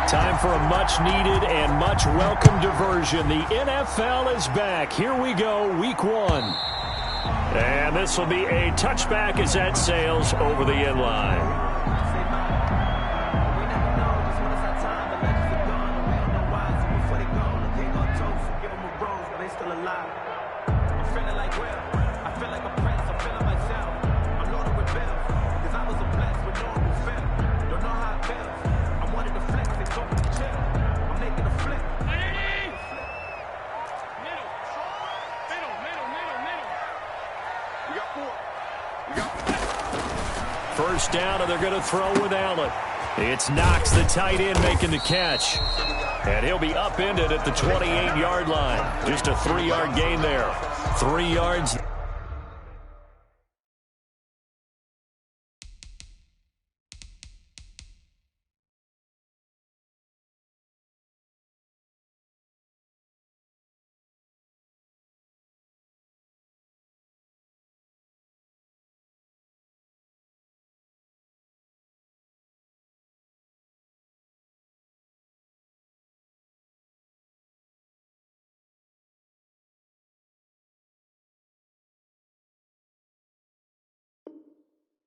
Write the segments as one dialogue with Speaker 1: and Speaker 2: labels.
Speaker 1: Time for a much-needed and much-welcome diversion. The NFL is back. Here we go, Week 1. And this will be a touchback as that sails over the end line. First down, and they're going to throw with Allen. It's Knox, the tight end, making the catch. And he'll be upended at the 28-yard line. Just a 3-yard gain there. 3 yards.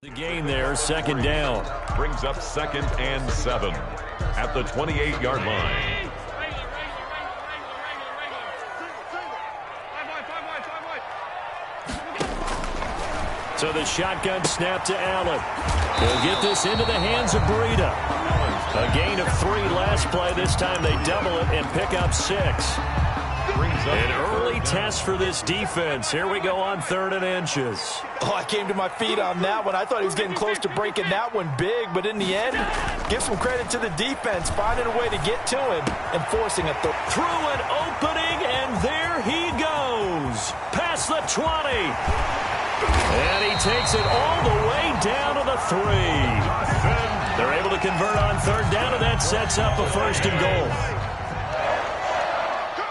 Speaker 1: The gain there, second down.
Speaker 2: Brings up 2nd and 7 at the 28-yard line.
Speaker 1: So the shotgun snap to Allen. He'll get this into the hands of Breida. A gain of 3 last play. This time they double it and pick up 6. An early test for this defense. Here we go on 3rd and inches.
Speaker 3: Oh, I came to my feet on that one. I thought he was getting close to breaking that one big, but in the end, give some credit to the defense, finding a way to get to him and forcing it
Speaker 1: through an opening, and there he goes. Past the 20. And he takes it all the way down to the 3. They're able to convert on 3rd down, and that sets up a 1st and goal.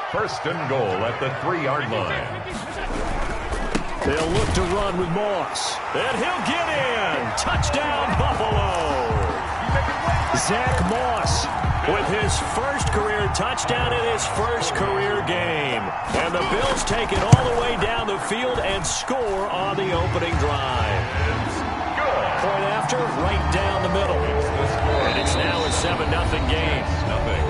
Speaker 2: 1st and goal at the 3-yard line.
Speaker 1: They'll look to run with Moss. And he'll get in. Touchdown, Buffalo. Zach Moss with his first career touchdown in his first career game. And the Bills take it all the way down the field and score on the opening drive. Point after, right down the middle. And it's now a 7-0 game.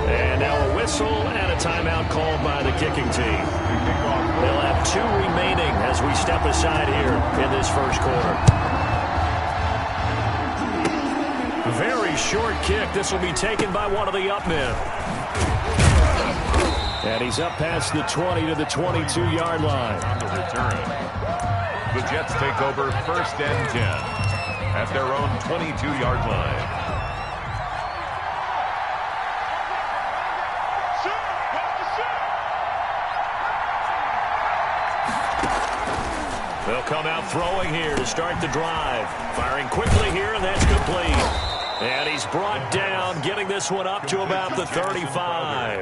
Speaker 1: And now a whistle and a timeout called by the kicking team. They'll have 2 remaining as we step aside here in this first quarter. Very short kick. This will be taken by one of the up men. And he's up past the 20 to the 22-yard line.
Speaker 2: On the return, the Jets take over 1st and 10 at their own 22-yard line.
Speaker 1: They'll come out throwing here to start the drive. Firing quickly here, and that's complete. And he's brought down, getting this one up to about the 35.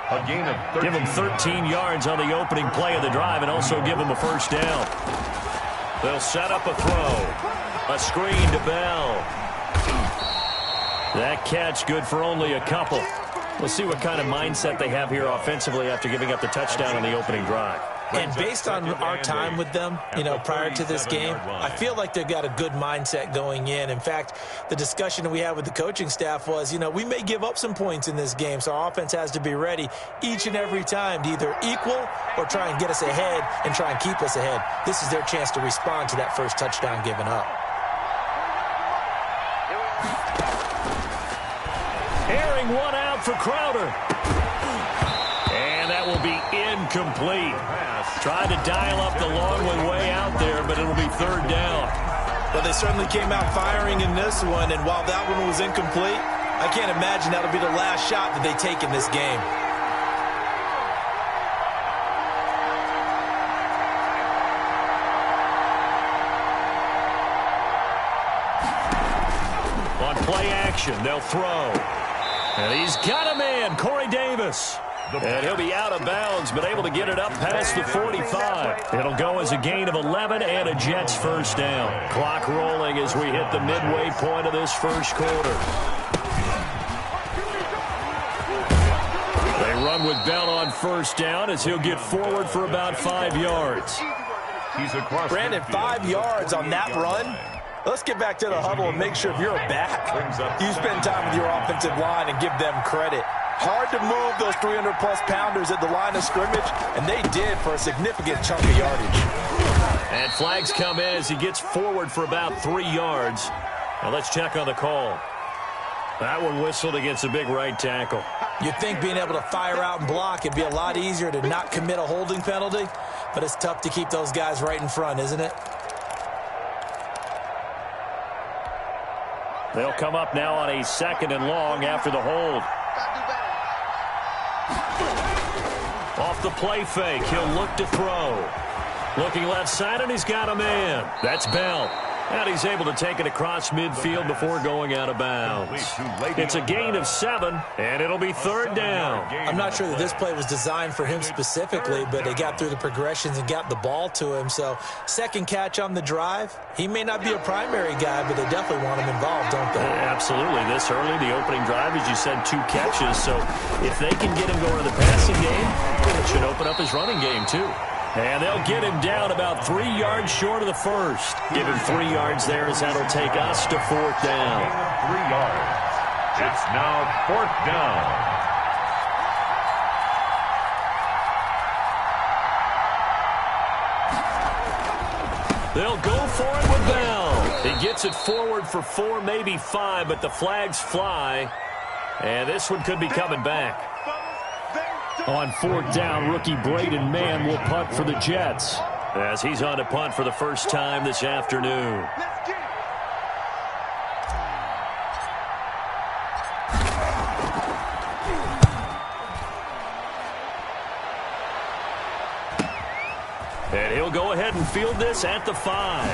Speaker 2: A gain of 13.
Speaker 1: Give him 13 yards on the opening play of the drive and also give him a 1st down. They'll set up a throw. A screen to Bell. That catch good for only a couple. We'll see what kind of mindset they have here offensively after giving up the touchdown on the opening drive.
Speaker 3: And based on our time with them, prior to this game, I feel like they've got a good mindset going in. In fact, the discussion that we had with the coaching staff was, we may give up some points in this game, so our offense has to be ready each and every time to either equal or try and get us ahead and try and keep us ahead. This is their chance to respond to that first touchdown given up.
Speaker 1: Airing one out for Crowder. And that will be incomplete. Tried to dial up the long one way out there, but it'll be 3rd down.
Speaker 3: Well, they certainly came out firing in this one, and while that one was incomplete, I can't imagine that'll be the last shot that they take in this game.
Speaker 1: On play action, they'll throw. And he's got a man, Corey Davis. And he'll be out of bounds, but able to get it up past the 45. It'll go as a gain of 11 and a Jets 1st down. Clock rolling as we hit the midway point of this first quarter. with Bell on first down as he'll get forward for about 5 yards.
Speaker 2: He's across.
Speaker 3: Brandon, 5 yards on that run. Let's get back to the huddle and make sure if you're a back, you spend time with your offensive line and give them credit. Hard to move those 300-plus pounders at the line of scrimmage, and they did for a significant chunk of yardage.
Speaker 1: And flags come in as he gets forward for about 3 yards. Now let's check on the call. That one whistled against a big right tackle.
Speaker 3: You'd think being able to fire out and block it'd be a lot easier to not commit a holding penalty, but it's tough to keep those guys right in front, isn't it?
Speaker 1: They'll come up now on a 2nd and long after the hold. Off the play fake, he'll look to throw. Looking left side, and he's got a man. That's Bell. And he's able to take it across midfield before going out of bounds. It's a gain of 7, and it'll be 3rd down.
Speaker 3: I'm not sure that this play was designed for him specifically, but they got through the progressions and got the ball to him. So, second catch on the drive. He may not be a primary guy, but they definitely want him involved, don't they?
Speaker 1: Absolutely. This early, the opening drive, as you said, 2 catches. So, if they can get him going to the passing game, it should open up his running game, too. And they'll get him down about 3 yards short of the first. Give him 3 yards there as that'll take us to 4th down.
Speaker 2: 3 yards. It's now 4th down.
Speaker 1: They'll go for it with Bell. He gets it forward for 4, maybe 5, but the flags fly. And this one could be coming back. On 4th down, rookie Braden Mann will punt for the Jets as he's on to punt for the first time this afternoon. And he'll go ahead and field this at the 5.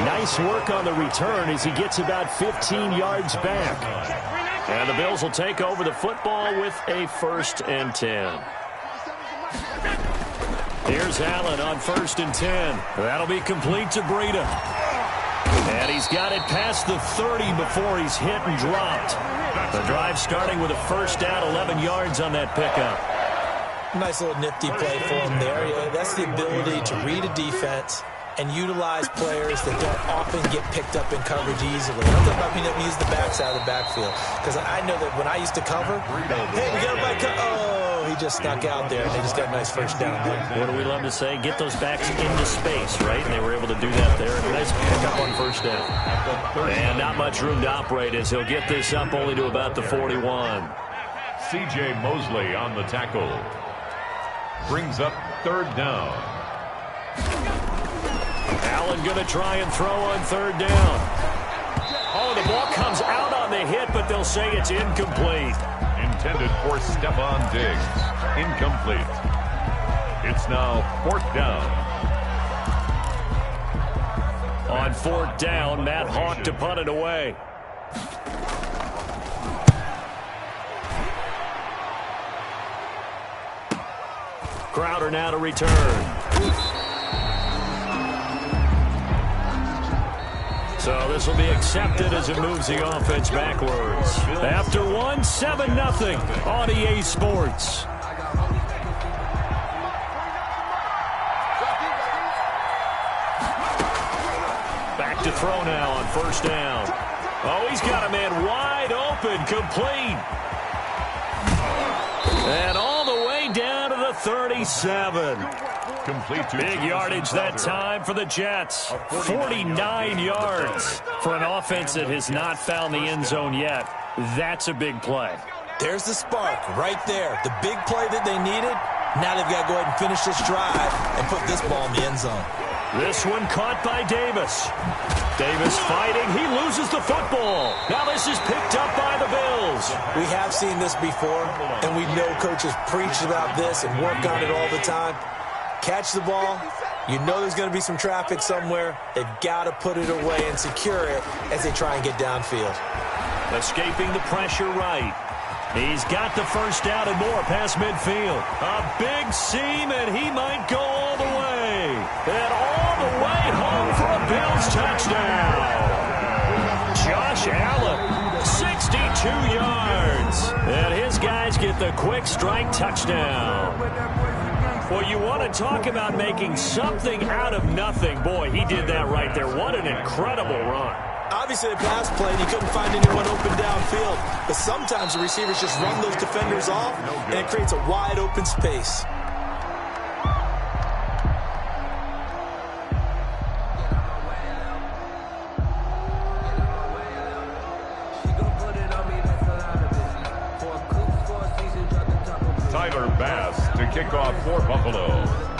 Speaker 1: Nice work on the return as he gets about 15 yards back. And the Bills will take over the football with a 1st and 10. Here's Allen on 1st and 10. That'll be complete to Breida. And he's got it past the 30 before he's hit and dropped. The drive starting with a 1st down, 11 yards on that pickup.
Speaker 3: Nice little nifty play for him there. Yeah, that's the ability to read a defense and utilize players that don't often get picked up in coverage easily. I'm talking about being able to use the backside of the backfield. Because I know that when I used to cover, hey, we got a back. Oh, he just snuck out there, and they just got a nice 1st down there.
Speaker 1: What do we love to say? Get those backs into space, right? And they were able to do that there. Nice pickup on 1st down. And not much room to operate as he'll get this up only to about the 41.
Speaker 2: C.J. Mosley on the tackle. Brings up 3rd down.
Speaker 1: Allen going to try and throw on 3rd down. Oh, the ball comes out on the hit, but they'll say it's incomplete.
Speaker 2: Intended for Stephon Diggs. Incomplete. It's now 4th down.
Speaker 1: On 4th down, Matt Hawk to punt it away. Crowder now to return. So this will be accepted as it moves the offense backwards. After 1, 7-0 on EA Sports. Back to throw now on 1st down. Oh, he's got a man wide open, complete. And all the way down to the 37.
Speaker 2: Complete to
Speaker 1: big yardage that time for the Jets. 49 yards for an offense that has not found the end zone yet. That's a big play.
Speaker 3: There's the spark right there. The big play that they needed. Now they've got to go ahead and finish this drive and put this ball in the end zone.
Speaker 1: This one caught by Davis. Davis fighting. He loses the football. Now this is picked up by the Bills.
Speaker 3: We have seen this before, and we know coaches preach about this and work on it all the time. Catch the ball. You know there's going to be some traffic somewhere. They've got to put it away and secure it as they try and get downfield.
Speaker 1: Escaping the pressure right. He's got the 1st down and more past midfield. A big seam, and he might go all the way. And all the way home for a Bills touchdown. Josh Allen, 62 with the quick strike touchdown. Well, you want to talk about making something out of nothing. Boy, he did that right there. What an incredible run.
Speaker 3: Obviously, a pass play, and he couldn't find anyone open downfield. But sometimes the receivers just run those defenders off, and it creates a wide open space.
Speaker 2: To kick off for Buffalo.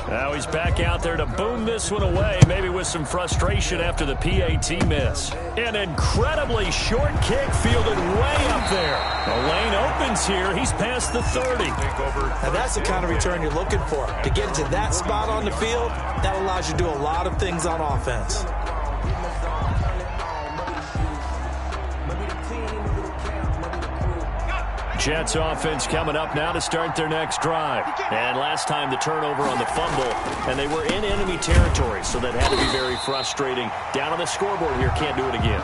Speaker 1: Now he's back out there to boom this one away, maybe with some frustration after the PAT miss. An incredibly short kick fielded way up there. The lane opens here. He's past the 30.
Speaker 3: Now that's the kind of return you're looking for. To get to that spot on the field, that allows you to do a lot of things on offense.
Speaker 1: Jets offense coming up now to start their next drive. And last time the turnover on the fumble, and they were in enemy territory, so that had to be very frustrating. Down on the scoreboard here, can't do it again.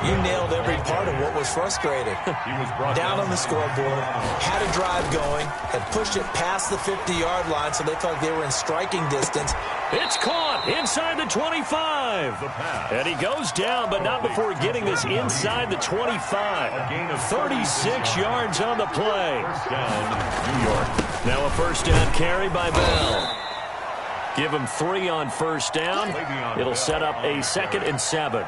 Speaker 3: You nailed every part of what was frustrating. Down on the scoreboard, had a drive going, had pushed it past the 50-yard line, so they thought they were in striking distance.
Speaker 1: It's caught inside the 25. And he goes down, but not before getting this inside the 25. 36 yards on the play.
Speaker 2: First down, New York.
Speaker 1: Now a first down carry by Bell. Give him 3 on first down. It'll set up a 2nd and 7.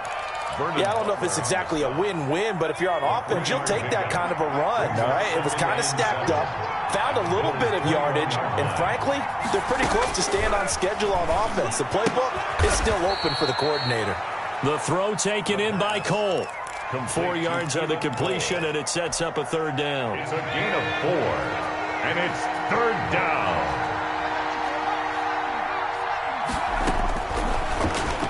Speaker 3: Yeah, I don't know if it's exactly a win-win, but if you're on offense, you'll take that kind of a run, all right? It was kind of stacked up, found a little bit of yardage, and frankly, they're pretty close to staying on schedule on offense. The playbook is still open for the coordinator.
Speaker 1: The throw taken in by Cole. 4 yards on the completion, and it sets up a 3rd down.
Speaker 2: It's a gain of 4, and it's 3rd down.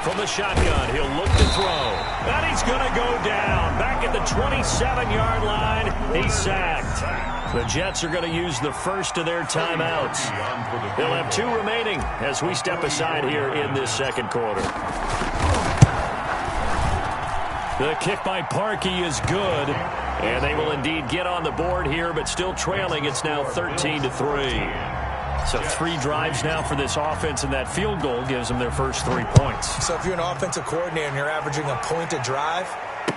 Speaker 1: From the shotgun, he'll look to throw. And he's going to go down. Back at the 27-yard line, he's sacked. The Jets are going to use the first of their timeouts. They'll have 2 remaining as we step aside here in this 2nd quarter. The kick by Parkey is good. And they will indeed get on the board here, but still trailing. It's now 13-3. So 3 drives now for this offense, and that field goal gives them their first 3 points.
Speaker 3: So if you're an offensive coordinator and you're averaging a point a drive,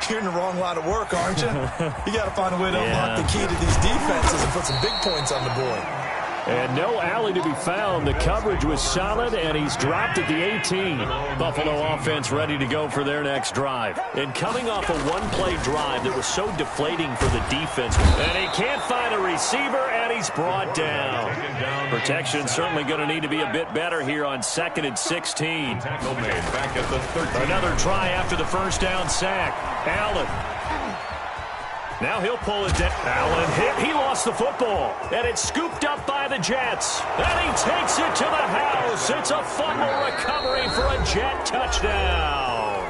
Speaker 3: you're in the wrong line of work, aren't you? You got to find a way to unlock the key to these defenses and put some big points on the board.
Speaker 1: And no alley to be found. The coverage was solid, and he's dropped at the 18. Buffalo offense ready to go for their next drive. And coming off a one-play drive that was so deflating for the defense. And he can't find a receiver, and he's brought down. Protection certainly going to need to be a bit better here on 2nd and 16.
Speaker 2: Tackle made back at the 13.
Speaker 1: Another try after the first down sack. Allen. Now he'll pull it down. Allen hit. He lost the football. And it's scooped up by the Jets. And he takes it to the house. It's a fumble recovery for a Jet touchdown.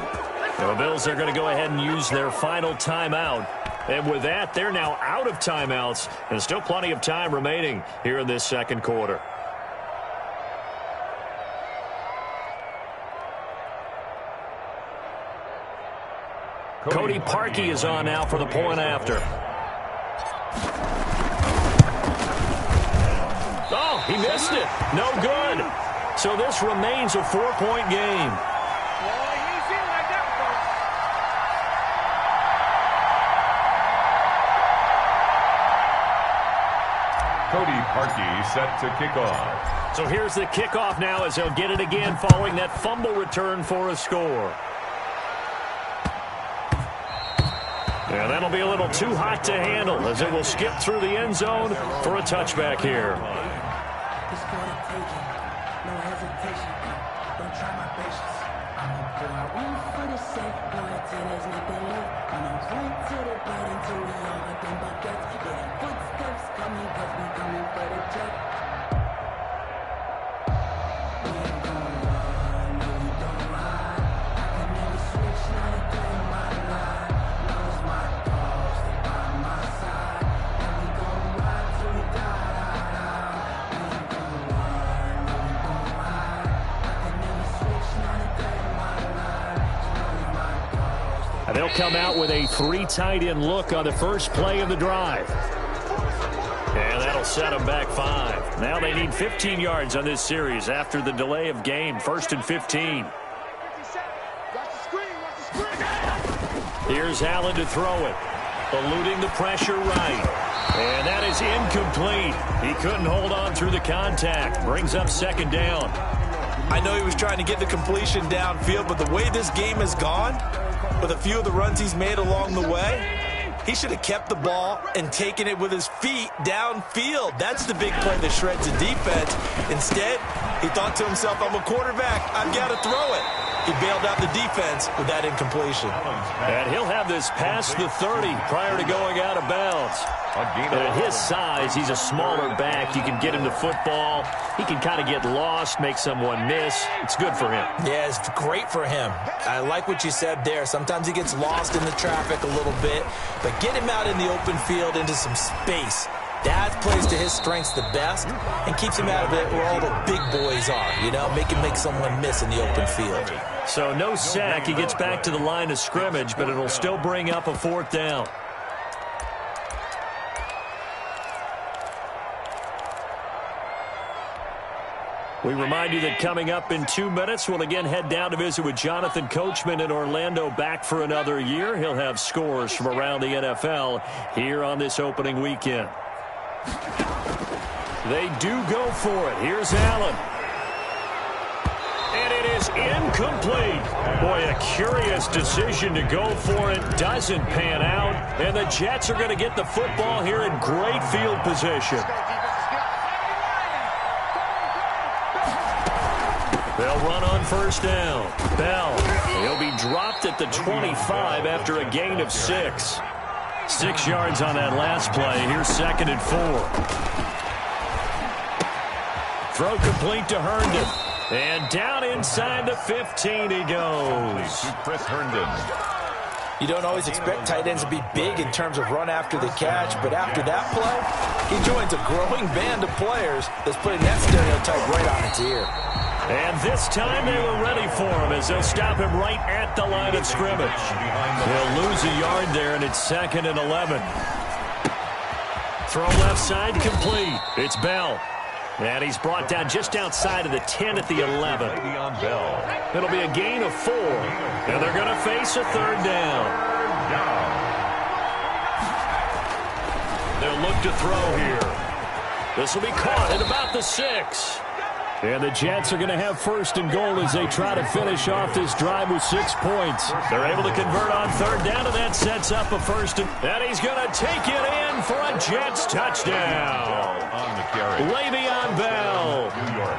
Speaker 1: The Bills are going to go ahead and use their final timeout. And with that, they're now out of timeouts. And still plenty of time remaining here in this 2nd quarter. Cody Parkey is on now for the point after. Oh, he missed it. No good. So this remains a 4-point game.
Speaker 2: Cody Parkey set to kick off.
Speaker 1: So here's the kickoff now as they'll get it again following that fumble return for a score. And that'll be a little too hot to handle as it will skip through the end zone for a touchback here. They'll come out with a 3 tight end look on the first play of the drive. And That'll set them back 5. Now they need 15 yards on this series after the delay of game. 1st and 15. Here's Allen to throw it. Eluding the pressure right. And that is incomplete. He couldn't hold on through the contact. Brings up 2nd down.
Speaker 3: I know he was trying to get the completion downfield, but the way this game has gone, with a few of the runs he's made along the way, he should have kept the ball and taken it with his feet downfield. That's the big play that shreds the defense. Instead, he thought to himself, I'm a quarterback. I've got to throw it. He bailed out the defense with that incompletion.
Speaker 1: And he'll have this past the 30 prior to going out of bounds. And at his size, he's a smaller back. You can get him the football. He can kind of get lost, make someone miss. It's good for him.
Speaker 3: Yeah, it's great for him. I like what you said there. Sometimes he gets lost in the traffic a little bit, but get him out in the open field into some space. That plays to his strengths the best and keeps him out of it where all the big boys are, you know, make someone miss in the open field.
Speaker 1: So no sack. He gets back to the line of scrimmage, but it'll still bring up a 4th down. We remind you that coming up in 2 minutes, we'll again head down to visit with Jonathan Coachman in Orlando, back for another year. He'll have scores from around the NFL here on this opening weekend. They do go for it. Here's Allen. And it is incomplete. Boy, a curious decision to go for it. Doesn't pan out. And the Jets are going to get the football here in great field position. They'll run on 1st down. Bell. He'll be dropped at the 25 after a gain of 6. 6 yards on that last play. Here's 2nd and 4. Throw complete to Herndon. And down inside the 15 he goes.
Speaker 2: Chris Herndon.
Speaker 3: You don't always expect tight ends to be big in terms of run after the catch, but after that play, he joins a growing band of players that's putting that stereotype right on its ear.
Speaker 1: And this time they were ready for him as they'll stop him right at the line of scrimmage. He'll lose a yard there, and it's 2nd and 11. Throw left side complete. It's Bell. And he's brought down just outside of the 10 at the 11. It'll be a gain of 4. And they're going to face a 3rd down. They'll look to throw here. This will be caught at about the 6. And the Jets are going to have 1st and goal as they try to finish off this drive with 6 points. They're able to convert on 3rd down, and that sets up a 1st. And he's going to take it in for a Jets touchdown. Le'Veon Bell,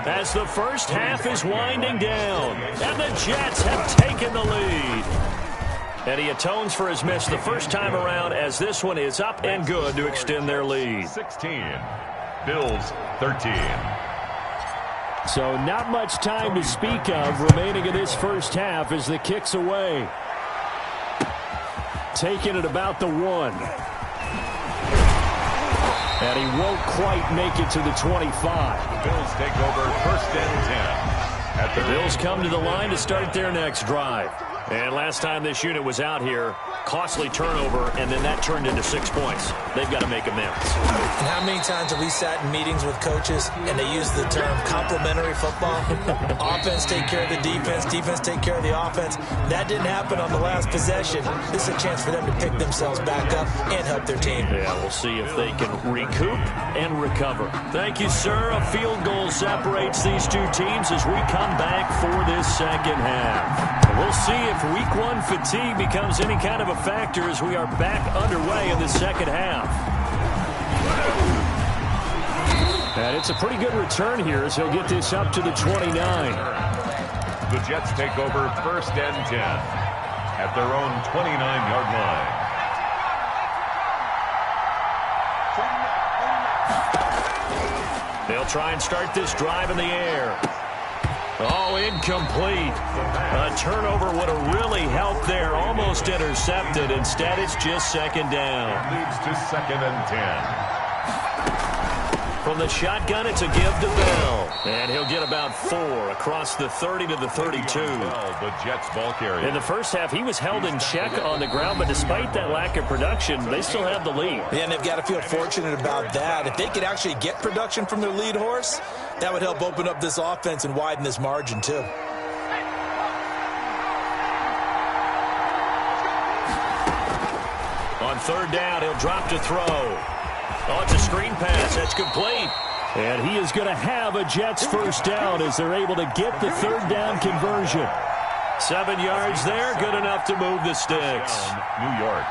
Speaker 1: as the first half is winding down, and the Jets have taken the lead. And he atones for his miss the first time around, as this one is up and good to extend their lead.
Speaker 2: 16, Bills 13.
Speaker 1: So not much time to speak of remaining in this first half as the kick's away. Taking it about the 1. And he won't quite make it to the 25.
Speaker 2: The Bills take over 1st and 10.
Speaker 1: The Bills come to the line to start their next drive. And last time this unit was out here, costly turnover, and then that turned into 6 points. They've got to make amends.
Speaker 3: And how many times have we sat in meetings with coaches and they use the term complementary football? Offense take care of the defense, defense take care of the offense. That didn't happen on the last possession. This is a chance for them to pick themselves back up and help their team.
Speaker 1: Yeah, we'll see if they can recoup and recover. Thank you, sir. A field goal separates these two teams as we come back for this second half. We'll see if Week 1 fatigue becomes any kind of a factor as we are back underway in the second half. And it's a pretty good return here as he'll get this up to the 29.
Speaker 2: The Jets take over 1st and 10 at their own 29-yard line.
Speaker 1: They'll try and start this drive in the air. Oh, incomplete. A turnover would have really helped there. Almost intercepted. Instead, it's just 2nd down.
Speaker 2: Leads to 2nd and 10.
Speaker 1: From the shotgun, it's a give to Bell. And he'll get about 4 across the 30 to the 32.
Speaker 2: The Jets ball carrier.
Speaker 1: In the first half, he was held in check on the ground, but despite that lack of production, they still have the lead.
Speaker 3: Yeah, and they've got to feel fortunate about that. If they could actually get production from their lead horse, that would help open up this offense and widen this margin, too.
Speaker 1: On third down, he'll drop to throw. Oh, it's a screen pass. That's complete. And he is going to have a Jets first down as they're able to get the third down conversion. 7 yards there, good enough to move the sticks.
Speaker 2: New York.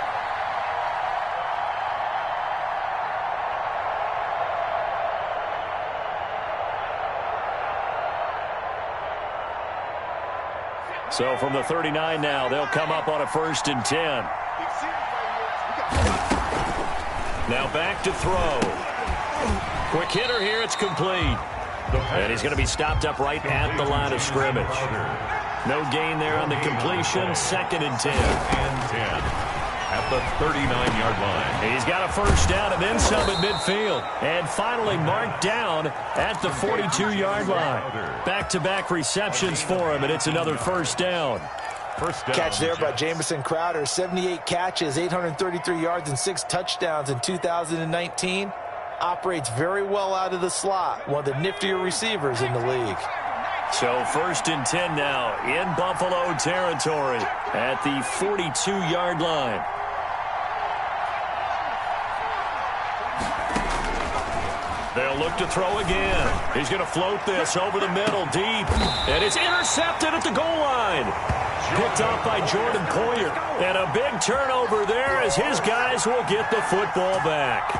Speaker 1: So from the 39 now, they'll come up on a 1st and 10. Now back to throw. Quick hitter here, it's complete. And he's going to be stopped up right at the line of scrimmage. No gain there on the completion, 2nd and 10.
Speaker 2: At the 39-yard line.
Speaker 1: He's got a first down and then some at midfield. And finally marked down at the 42-yard line. Back-to-back receptions for him, and it's another first down.
Speaker 3: Catch there by Jamison Crowder. 78 catches, 833 yards, and 6 touchdowns in 2019. Operates very well out of the slot. One of the niftier receivers in the league.
Speaker 1: So 1st and 10 now in Buffalo territory at the 42-yard line. They'll look to throw again. He's going to float this over the middle deep. And it's intercepted at the goal line. Picked off by Jordan Poyer. And a big turnover there as his guys will get the football back.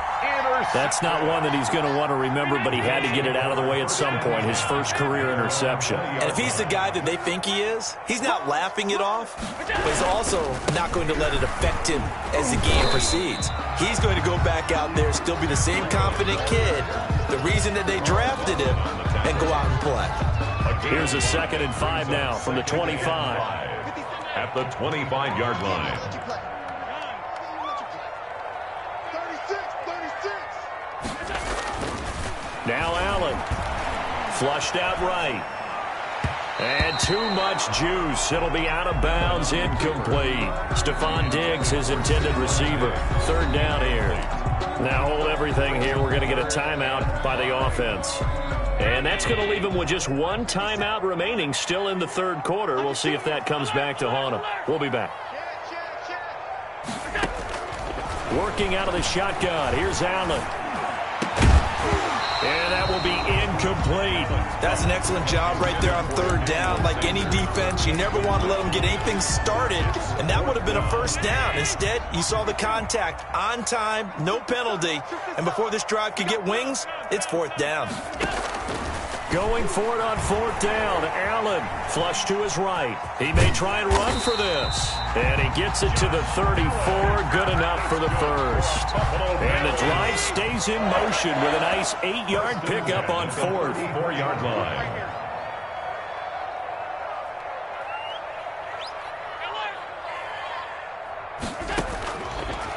Speaker 1: That's not one that he's going to want to remember, but he had to get it out of the way at some point, his first career interception.
Speaker 3: And if he's the guy that they think he is, he's not laughing it off, but he's also not going to let it affect him as the game proceeds. He's going to go back out there, still be the same confident kid, the reason that they drafted him, and go out and play.
Speaker 1: Here's a 2nd and 5 now from the 25.
Speaker 2: At the 25-yard line.
Speaker 1: Now Allen, flushed out right. And too much juice. It'll be out of bounds, incomplete. Stephon Diggs, his intended receiver. 3rd down here. Now hold everything here. We're going to get a timeout by the offense. And that's going to leave him with just 1 timeout remaining still in the 3rd quarter. We'll see if that comes back to haunt him. We'll be back. Working out of the shotgun. Here's Allen. And that will be incomplete.
Speaker 3: That's an excellent job right there on 3rd down. Like any defense, you never want to let them get anything started, and that would have been a first down. Instead, you saw the contact on time, no penalty, and before this drive could get wings, it's 4th down.
Speaker 1: Going for it on 4th down. Allen flush to his right. He may try and run for this. And he gets it to the 34. Good enough for the first. And the drive stays in motion with a nice 8-yard pickup on 4th.
Speaker 2: 4-yard line.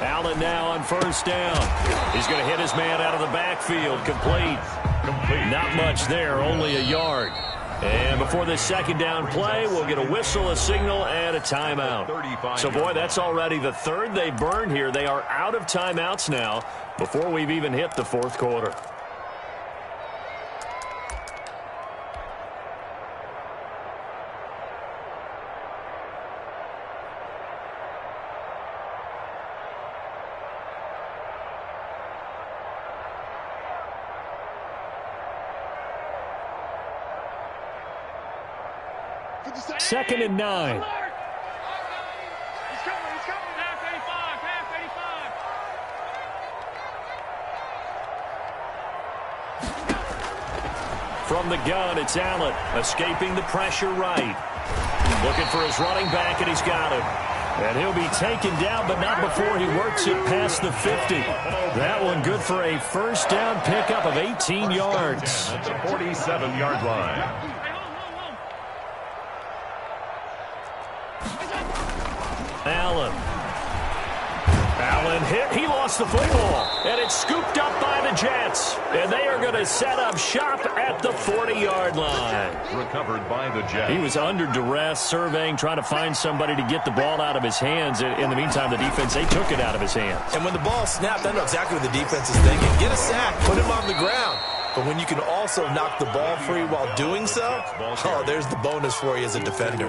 Speaker 1: Allen now on 1st down. He's going to hit his man out of the backfield. Complete. Not much there, only a yard. And before this 2nd down play, we'll get a whistle, a signal, and a timeout. So, boy, that's already the 3rd they burned here. They are out of timeouts now before we've even hit the 4th quarter. Second and 9.
Speaker 4: He's coming. Half 85.
Speaker 1: From the gun, it's Allen, escaping the pressure right. Looking for his running back, and he's got him. And he'll be taken down, but not before he works it past the 50. That one good for a first down pickup of 18 yards.
Speaker 2: At the 47-yard line.
Speaker 1: Allen And he lost the football. And it's scooped up by the Jets. And they are going to set up shop at the 40-yard line.
Speaker 2: Recovered by the Jets.
Speaker 1: He was under duress, surveying, trying to find somebody to get the ball out of his hands. In the meantime, the defense, they took it out of his hands.
Speaker 3: And when the ball snapped, I know exactly what the defense is thinking. Get a sack, put him on the ground. But when you can also knock the ball free while doing so, oh, there's the bonus for you as a defender.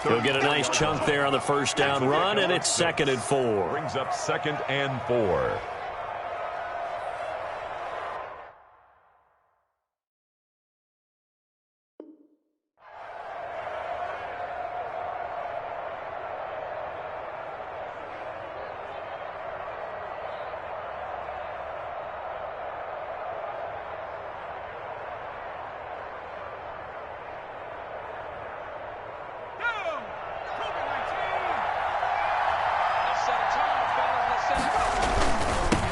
Speaker 1: He'll get a nice chunk there on the first down run, and it's 2nd and 4.
Speaker 2: Brings up 2nd and 4.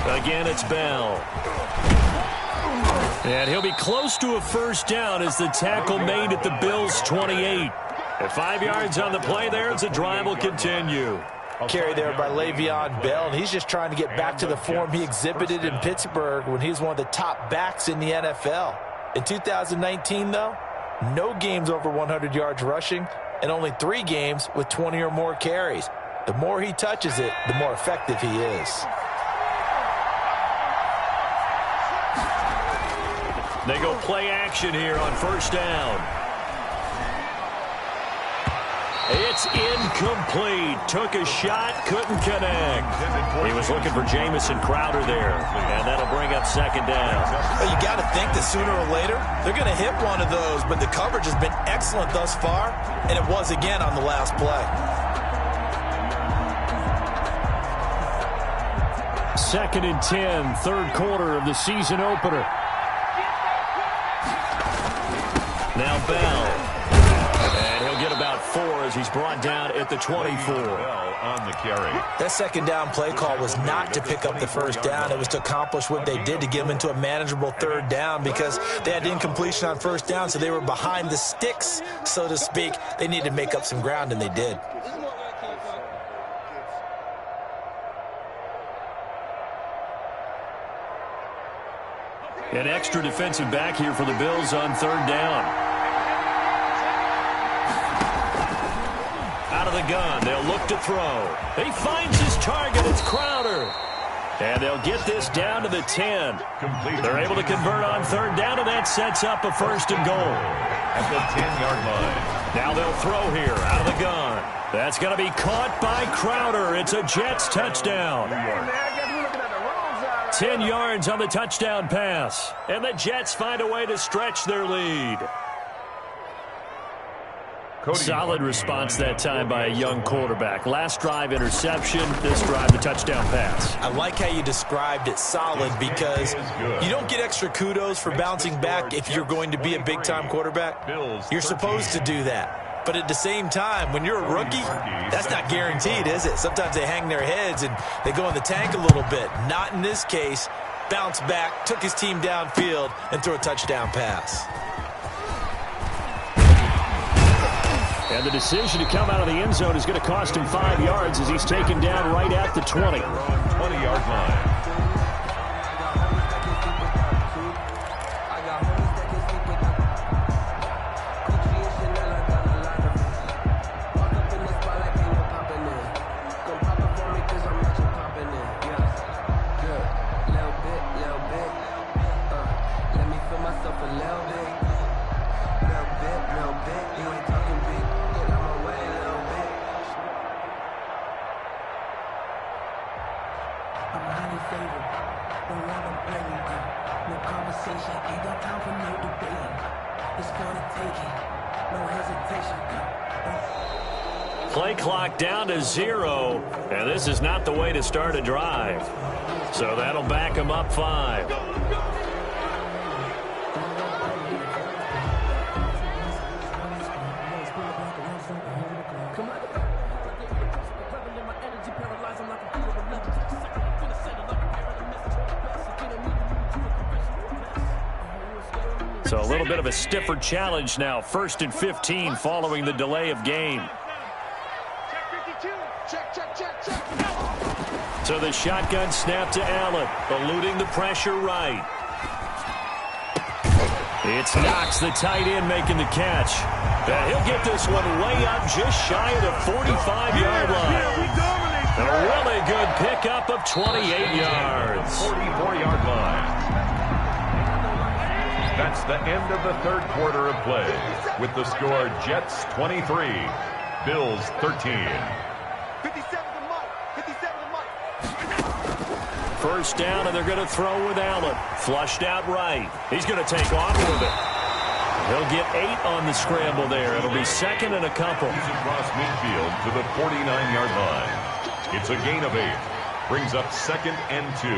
Speaker 1: Again, it's Bell. And he'll be close to a first down as the tackle made at the Bills' 28. At 5 yards on the play there, as the drive will continue.
Speaker 3: Carry there by Le'Veon Bell, and he's just trying to get back to the form he exhibited in Pittsburgh when he was one of the top backs in the NFL. In 2019, though, no games over 100 yards rushing and only 3 games with 20 or more carries. The more he touches it, the more effective he is.
Speaker 1: They go play action here on first down. It's incomplete. Took a shot, couldn't connect. He was looking for Jamison Crowder there, and that'll bring up 2nd down.
Speaker 3: Well, you got to think that sooner or later, they're going to hit one of those, but the coverage has been excellent thus far, and it was again on the last play.
Speaker 1: 2nd and 10, third quarter of the season opener. Now Bell. And he'll get about 4 as he's brought down at the 24.
Speaker 2: Bell on the carry.
Speaker 3: That 2nd down play call was not to pick up the first down. It was to accomplish what they did to get them into a manageable 3rd down because they had incompletion on first down, so they were behind the sticks, so to speak. They needed to make up some ground, and they did.
Speaker 1: An extra defensive back here for the Bills on 3rd down. Out of the gun, they'll look to throw. He finds his target, it's Crowder. And they'll get this down to the 10. They're able to convert on 3rd down, and that sets up a 1st and goal.
Speaker 2: At the 10-yard line.
Speaker 1: Now they'll throw here, out of the gun. That's going to be caught by Crowder. It's a Jets touchdown. 10 yards on the touchdown pass. And the Jets find a way to stretch their lead. Solid response that time by a young quarterback. Last drive, interception. This drive, the touchdown pass.
Speaker 3: I like how you described it solid because you don't get extra kudos for bouncing back if you're going to be a big-time quarterback. You're supposed to do that. But at the same time, when you're a rookie, that's not guaranteed, is it? Sometimes they hang their heads and they go in the tank a little bit. Not in this case. Bounce back, took his team downfield, and threw a touchdown pass.
Speaker 1: And the decision to come out of the end zone is going to cost him 5 yards as he's taken down right at the 20.
Speaker 2: 20-yard line.
Speaker 1: Play clock down to 0, and this is not the way to start a drive. So that'll back him up 5. So a little bit of a stiffer challenge now. 1st and 15 following the delay of game. So the shotgun snap to Allen, eluding the pressure right. It's Knox, the tight end, making the catch. He'll get this one way up just shy of the 45-yard line. A really good pickup of 28 yards.
Speaker 2: 44-yard line. That's the end of the third quarter of play, with the score Jets 23, Bills 13.
Speaker 5: 57 to Mike. 57 to Mike.
Speaker 1: First down, and they're going to throw with Allen. Flushed out right. He's going to take off with it. He'll get 8 on the scramble there. It'll be second and a couple.
Speaker 2: He's across midfield to the 49-yard line. It's a gain of 8. Brings up second and 2.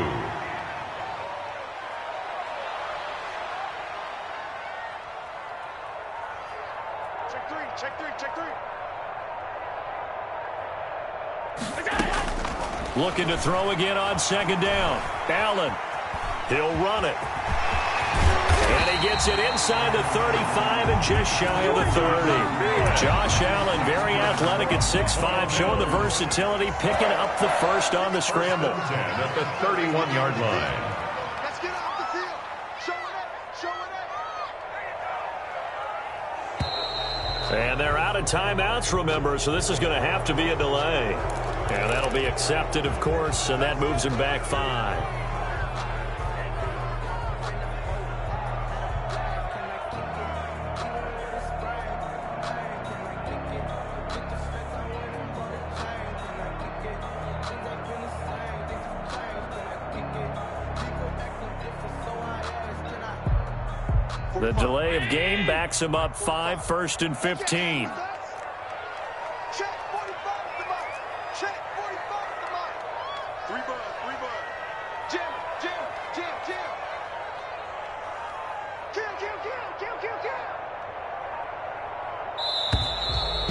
Speaker 5: Check three. Check three. Check three.
Speaker 1: Looking to throw again on second down. Allen. He'll run it. And he gets it inside the 35 and just shy of the 30. Josh Allen, very athletic at 6'5", showing the versatility, picking up the first on the scramble.
Speaker 2: At the 31-yard line.
Speaker 5: Let's get off the field. Show it up. Show it up.
Speaker 1: And they're out of timeouts, remember, so this is going to have to be a delay. And that'll be accepted, of course, and that moves him back 5. The delay of game backs him up 5, first and 15.
Speaker 5: Check 45 at the mark. Check 45 at the mark. 3 bud. Jim. Kill.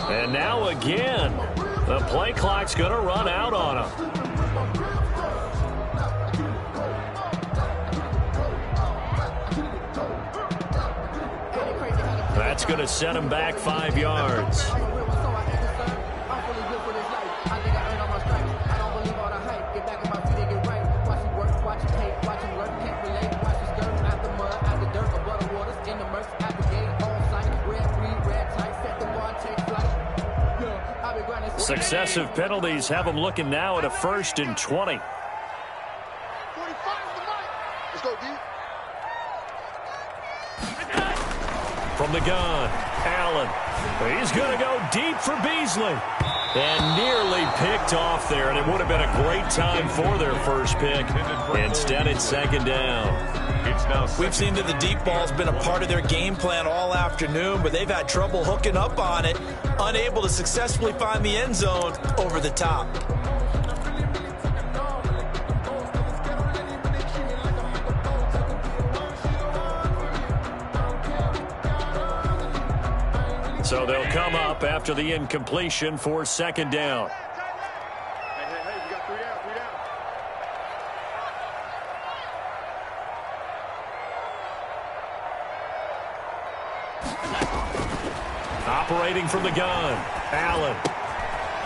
Speaker 1: And now again, the play clock's going to run out on him. That's going to set him back 5 yards. Successive penalties have him looking now at a first and 20.
Speaker 5: 45 at the mark. Let's go, D.
Speaker 1: From the gun, Allen. He's going to go deep for Beasley. And nearly picked off there, and it would have been a great time for their first pick. Instead, it's second down.
Speaker 3: We've seen that the deep ball's been a part of their game plan all afternoon, but they've had trouble hooking up on it, unable to successfully find the end zone over the top.
Speaker 1: So they'll come up after the incompletion for second down.
Speaker 5: Hey, we got 3 down.
Speaker 1: Operating from the gun, Allen.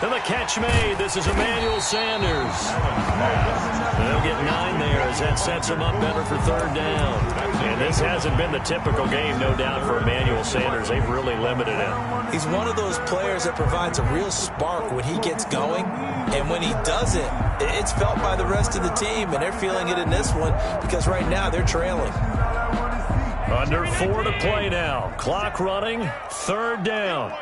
Speaker 1: And the catch made. This is Emmanuel Sanders. They'll get 9 there as that sets him up better for third down. And this hasn't been the typical game, no doubt, for Emmanuel Sanders. They've really limited him.
Speaker 3: He's one of those players that provides a real spark when he gets going. And when he doesn't, it's felt by the rest of the team. And they're feeling it in this one because right now they're trailing.
Speaker 1: Under 4 to play now. Clock running. Third down.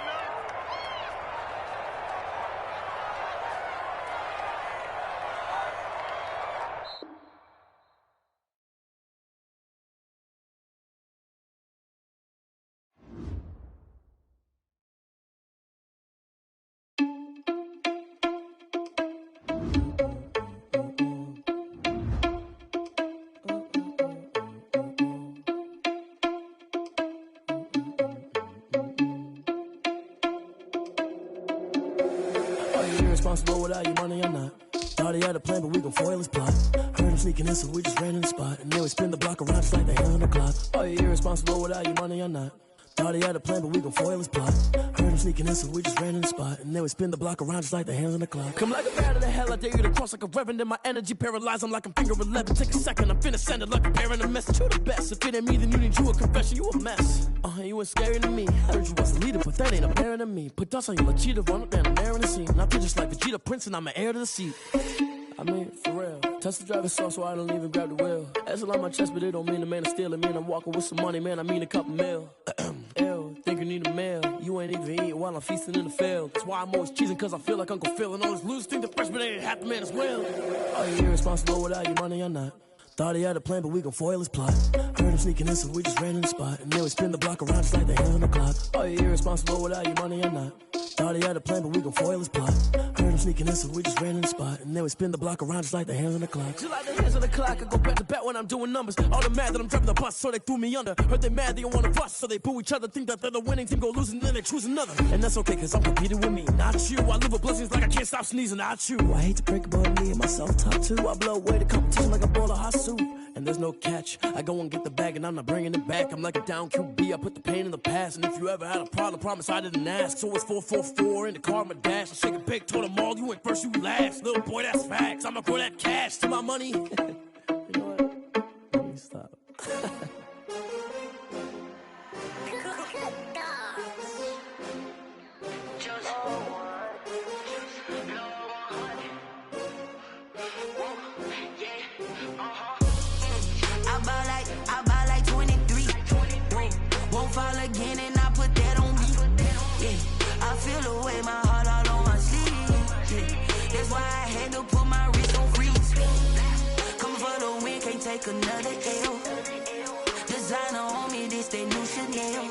Speaker 6: Responsible without your money, I'm not. Thought he had a plan, but we gon' foil his plot. Heard him sneaking in, so we just ran in the spot. And then we spin the block around just like the hell on the clock. Oh, you're irresponsible without your money, I'm not. Thought he had a plan, but we gon' foil his plot. Heard him sneaking in, so we just ran in the spot. And then we spin the block around just like the hands on the clock. Come like a bat of the hell, I dare you to cross like a reverend. And my energy paralyzed, I'm like I'm finger 11. Take a second, I'm finna send it like a parent a message. You the best, if it ain't me, then you need you a confession. You a mess. You ain't scary to me. Heard you was a leader, but that ain't apparent to me. Put dust on you, like cheetah, run up down, I'm there in the scene. I feel just like Vegeta Prince, and I'm an heir to the seat. I mean, for real. Touch the driver's soft, so I don't even grab the wheel. That's on my chest, but it don't mean the man is stealing. Man, I'm walking with some money, man, I mean a couple mil. Ew, think you need a meal. You ain't even eating while I'm feasting in the field. That's why I'm always cheesing, cause I feel like Uncle Phil. And all this losers think the freshman ain't half the man as well. Are you irresponsible without your money or not? Thought he had a plan, but we gon' foil his plot. Heard him sneaking in, so we just ran in the spot. And then we spin the block around just like the hands on the clock. Are you irresponsible without your money or not? Thought he had a plan, but we gon' foil his plot. Heard him sneaking in, so we just ran in the spot. And then we spin the block around just like the hands on the clock. Just like the hands on the clock, I go back to back when I'm doing numbers. All the mad that I'm driving the bus, so they threw me under. Heard they mad, they don't wanna bust, so they boo each other. Think that they're the winning team, go losing, then they choose another. And that's okay, cause I'm competing with me, not you. I live with blessings like I can't stop sneezing, not you. I hate to break it, but me and myself top two. I blow away the competition like a bowl of hot soup. And there's no catch. I go and get the bag and I'm not bringing it back. I'm like a down QB, I put the pain in the past. And if you ever had a problem, promise I didn't ask. So it's 444 in the car, my dash. I shake a big, told them all, you ain't first, you last. Little boy, that's facts. I'ma throw that cash to my money. You know what? Let me stop.
Speaker 7: I buy like 23. Won't fall again and I put that on me. Yeah, I feel the way, my heart all on my sleeve. Yeah, that's why I had to put my wrist on freeze. Coming for the win, can't take another L. Designer on me, this that new Chanel.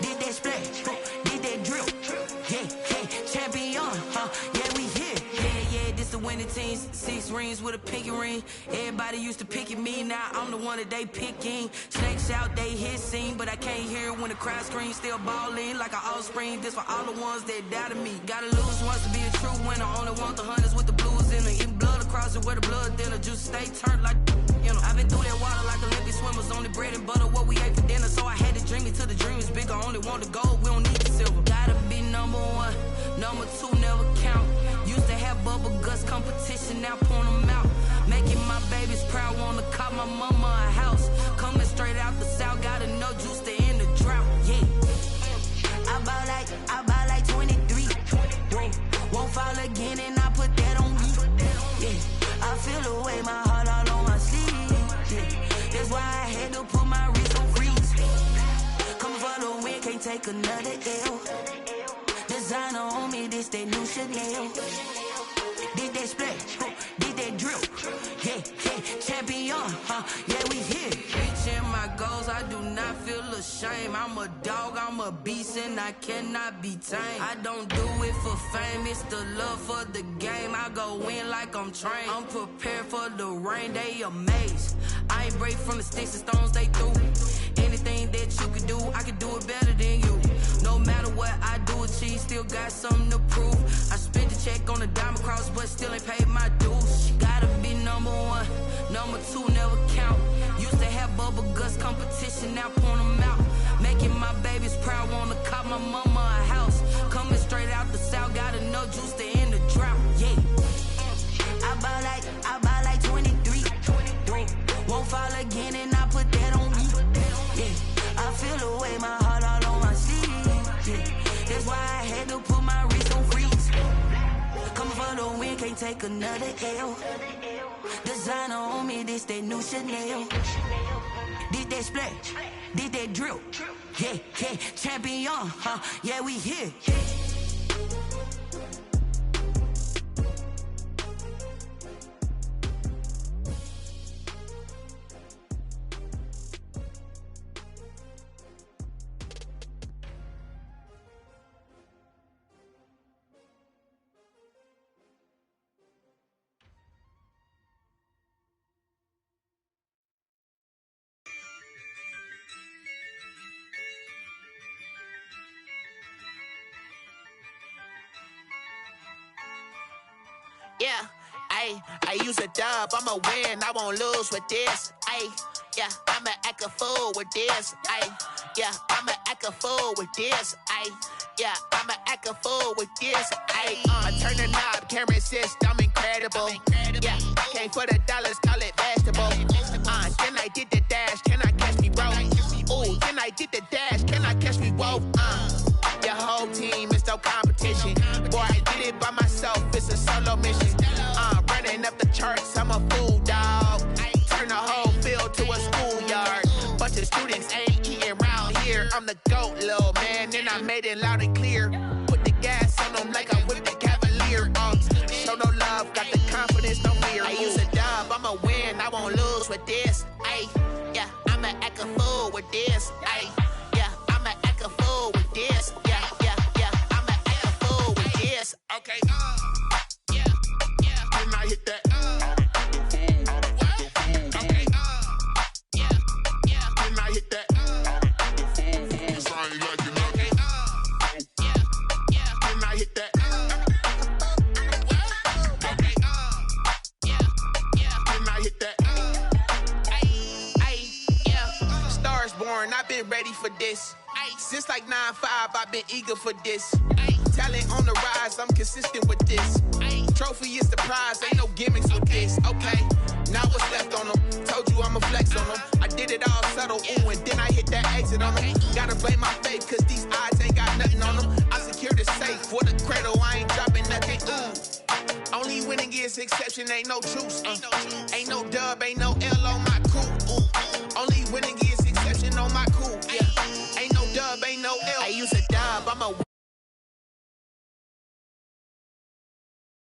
Speaker 7: Did that splash, did that drill. Yeah, champion, yeah, we here. Yeah, this the winning teams. 6 rings with a pinky ring. Everybody used to pick at me, now I'm the one that they picking. Snakes out, they hit scene, but I can't hear when the crowd screams. Still ballin' like an offspring. This for all the ones that doubted me. Gotta lose once to be a true winner. Only want the hunters with the blues in it. Eating blood across it where the blood dinner. Juice stay turned like, you know. I've been through that water like Olympic swimmers. Only bread and butter, what we ate for dinner. So I had to dream it till the dream is bigger. Only want the gold, we don't need the silver. Gotta be number 1, number 2 never count. Used to have bubble guts competition, now point them out. Making my babies proud, wanna call my mama a house. Coming straight out the south, gotta know juice to end the drought. Yeah, I buy like 23. Won't fall again and I put that on me. Yeah, I feel the way, my heart all on my sleeve. Yeah, that's why I had to put my wrist on freeze. Coming for the win, can't take another L. Designer on me, this that new Chanel. Did that splash, did that drill. Yeah, champion, yeah, we here. Reaching my goals, I do not feel ashamed. I'm a dog, I'm a beast, and I cannot be tamed. I don't do it for fame, it's the love for the game. I go in like I'm trained. I'm prepared for the rain, they amazed. I ain't break from the sticks and stones they threw. Anything that you can do, I can do it better than you. No matter what I do, achieve, still got something to prove. I spent the check on the diamond cross, but still ain't paid my dues. Gotta be number 1, number 2 never count. Used to have bubble guts competition, now point them out. Making my babies proud, wanna call my mama a house. Coming straight out the south, gotta know juice to end the drought. Yeah, I buy like 23. Won't fall again and I put that on me. Yeah, I feel the way, my heart all on my sleeve. Yeah, that's why I had to put my wrist on freeze. Coming for the win, can't take another L. Designer on me, this that new Chanel. Did that splash, did that drill. Yeah, champion, yeah, we here.
Speaker 8: Yeah, I use a dub, I'ma win, I won't lose with this. Yeah, I'ma act a fool with this. yeah, I'ma act a fool with this, ayy. Yeah, I'ma act a fool with this, ayy. I turn the knob, camera assist, I'm incredible. Yeah, came for the dollars, call it vegetable. Then I did the dash, can I catch me, bro? Ooh, then I did the dash, can I catch me, whoa? Your whole team is no competition. Boy, I did it by myself, it's a solo mission. Running up the charts, I'm a fool, dog. Turn the whole field to a schoolyard. Bunch of students ain't eating round here. I'm the GOAT, little man, and I made it loud and clear. Put the gas on them like I whipped the Cavalier. Show no love, got the confidence, no fear. I use a dub, I'ma win, I won't lose with this. Ay, yeah, I'ma act a fool with this. Ay, yeah, I'ma act a fool with this. Yeah, yeah, yeah, I'ma act a fool with this. Okay, yeah, yeah. Can I hit that? Okay, yeah, yeah. Can I hit that? Okay, yeah, yeah. Can I hit that? Okay, yeah, yeah. Can I hit that? Ay, yeah. Stars born, I've been ready for this. Since like 9-5, I've been eager for this. Talent on the rise, I'm consistent with this. Trophy is the prize, ain't no gimmicks with this. Okay, now what's left on them? Told you I'ma flex on them. I did it all subtle, ooh, and then I hit that exit on them. Gotta blame my faith, cause these odds ain't got nothing on them. I secured the safe for the cradle, I ain't dropping nothing, ooh. Only winning is exception, ain't no truce. Ain't no dub, ain't no L on my